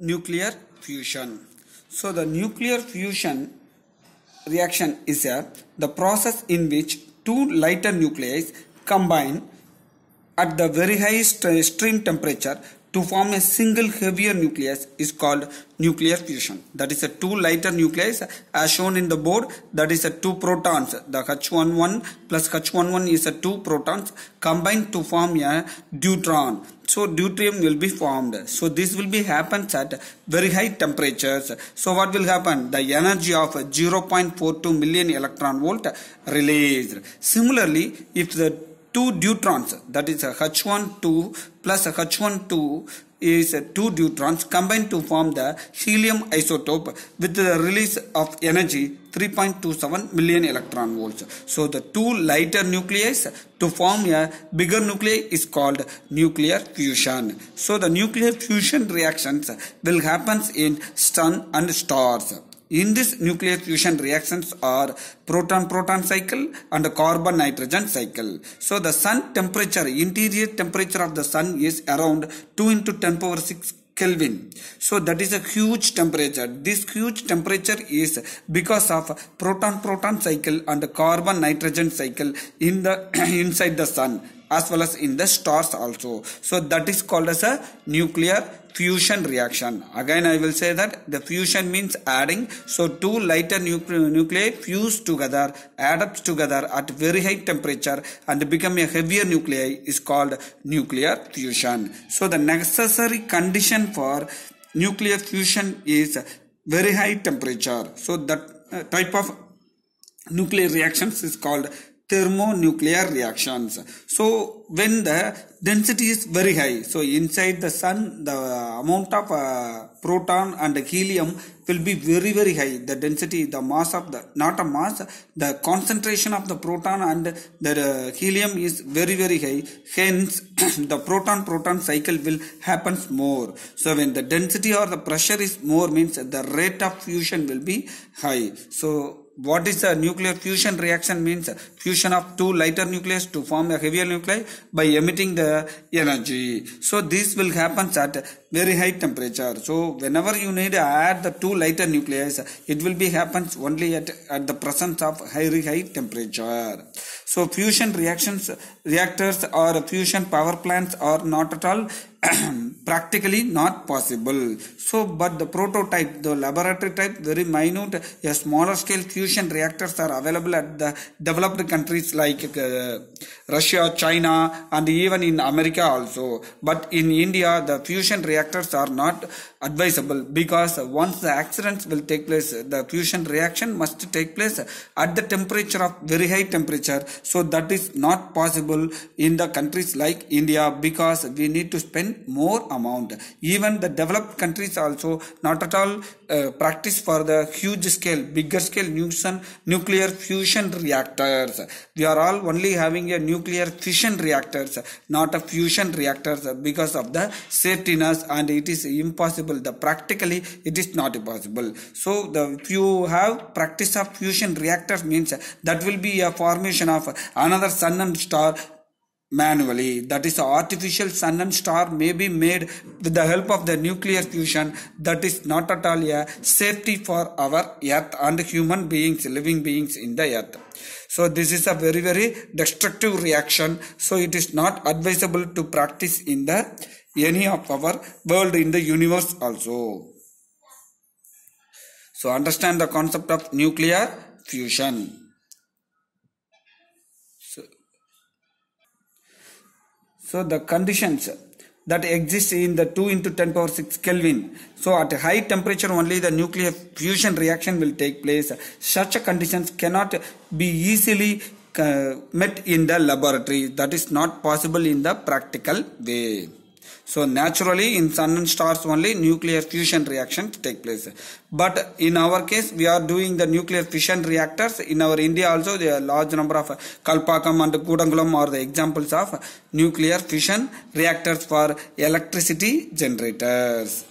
Nuclear fusion. So the nuclear fusion reaction is the process in which two lighter nuclei combine at the very high stream temperature to form a single heavier nucleus is called nuclear fusion. That is a two lighter nucleus as shown in the board. That is a two protons. The H11 plus H11 is a two protons combined to form a deuteron. So deuterium will be formed. So this will be happens at very high temperatures. So what will happen? The energy of 0.42 million electron volt released. Similarly, if the two deuterons, that is H12 plus H12 is two deuterons combined to form the helium isotope with the release of energy 3.27 million electron volts. So the two lighter nuclei to form a bigger nuclei is called nuclear fusion. So the nuclear fusion reactions will happen in sun and stars. In this nuclear fusion reactions are proton-proton cycle and carbon-nitrogen cycle. So the sun temperature, interior temperature of the sun is around 2 into 10 power 6 Kelvin. So that is a huge temperature. This huge temperature is because of proton-proton cycle and carbon-nitrogen cycle in the inside the sun as well as in the stars also. So that is called as a nuclear fusion reaction. Again I will say that the fusion means adding. So two lighter nuclei fuse together, add up together at very high temperature and become a heavier nuclei is called nuclear fusion. So the necessary condition for nuclear fusion is very high temperature. So that type of nuclear reactions is called thermonuclear reactions. So when the density is very high, so inside the sun the amount of proton and helium will be very high. The density, the mass of the, not a mass, the concentration of the proton and the helium is very high. Hence the proton-proton cycle will happen more. So when the density or the pressure is more means the rate of fusion will be high. So what is a nuclear fusion reaction means? Fusion of two lighter nucleus to form a heavier nuclei by emitting the energy. So this will happen at very high temperature. So whenever you need to add the two lighter nuclei, it will be happens only at the presence of very high temperature. So fusion reactors or fusion power plants are not at all practically not possible. So but the prototype, the laboratory type, very minute, a smaller scale fusion reactors are available at the developed countries like Russia, China and even in America also. But in India the fusion reactors are not advisable because once the accidents will take place, the fusion reaction must take place at the temperature of very high temperature. So that is not possible in the countries like India because we need to spend more amount. Even the developed countries also not at all practice for the huge scale, bigger scale nuclear fusion reactors. We are all only having a nuclear fission reactors, not a fusion reactors because of the safetiness, and it is impossible. The practically it is not possible. So if you have practice of fusion reactors means that will be a formation of another sun and star manually. That is artificial sun and star may be made with the help of the nuclear fusion. That is not at all a safety for our earth and human beings, living beings in the earth. So this is a very destructive reaction. So it is not advisable to practice in the any of our world in the universe also. So understand the concept of nuclear fusion. So the conditions that exist in the 2 into 10 power 6 Kelvin. So at a high temperature only the nuclear fusion reaction will take place. Such conditions cannot be easily met in the laboratory. That is not possible in the practical way. So naturally in sun and stars only nuclear fusion reactions take place. But in our case we are doing the nuclear fission reactors. In our India also there are large number of Kalpakam and Kudangulam are the examples of nuclear fission reactors for electricity generators.